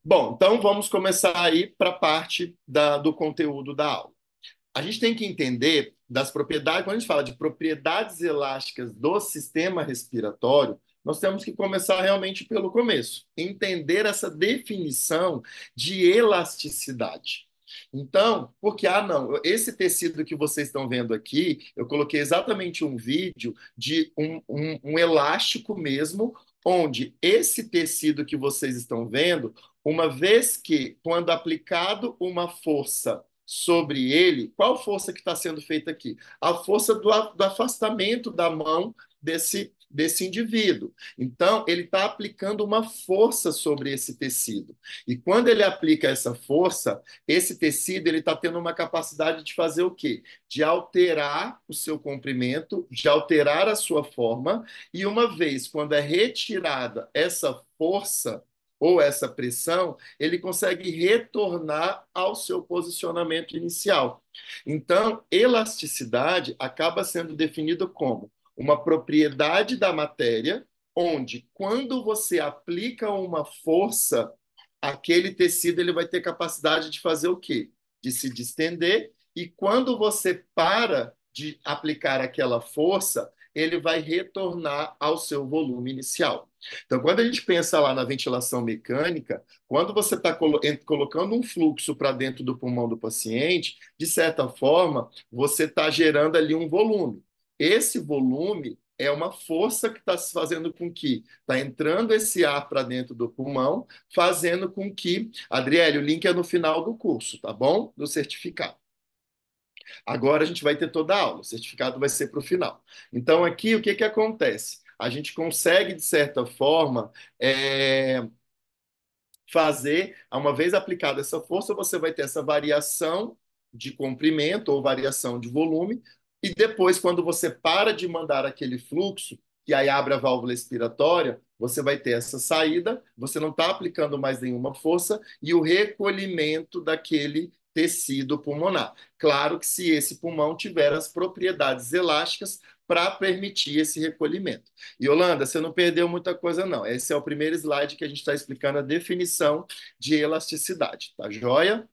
Bom, então vamos começar aí para a parte do conteúdo da aula. A gente tem que entender das propriedades, quando a gente fala de propriedades elásticas do sistema respiratório, nós temos que começar realmente pelo começo, entender essa definição de elasticidade. Então, porque, não, esse tecido que vocês estão vendo aqui, eu coloquei exatamente um vídeo de um elástico mesmo, onde esse tecido que vocês estão vendo, uma vez que, quando aplicado uma força sobre ele, qual força que está sendo feita aqui? A força do afastamento da mão desse indivíduo. Então, ele está aplicando uma força sobre esse tecido. E quando ele aplica essa força, esse tecido ele está tendo uma capacidade de fazer o quê? De alterar o seu comprimento, de alterar a sua forma, e uma vez quando é retirada essa força ou essa pressão, ele consegue retornar ao seu posicionamento inicial. Então, elasticidade acaba sendo definida como uma propriedade da matéria, onde, quando você aplica uma força, aquele tecido ele vai ter capacidade de fazer o quê? De se distender, e quando você para de aplicar aquela força, ele vai retornar ao seu volume inicial. Então, quando a gente pensa lá na ventilação mecânica, quando você está colocando um fluxo para dentro do pulmão do paciente, de certa forma, você está gerando ali um volume. Esse volume é uma força que está fazendo com que está entrando esse ar para dentro do pulmão, fazendo com que, Adriele, o link é no final do curso, tá bom? Do certificado. Agora a gente vai ter toda a aula, o certificado vai ser para o final. Então, aqui, o que que acontece? A gente consegue, de certa forma, fazer, uma vez aplicada essa força, você vai ter essa variação de comprimento ou variação de volume, e depois, quando você para de mandar aquele fluxo, que aí abre a válvula expiratória, você vai ter essa saída, você não está aplicando mais nenhuma força, e o recolhimento daquele tecido pulmonar. Claro que se esse pulmão tiver as propriedades elásticas para permitir esse recolhimento. E, Yolanda, você não perdeu muita coisa, não. Esse é o primeiro slide que a gente está explicando a definição de elasticidade, tá joia?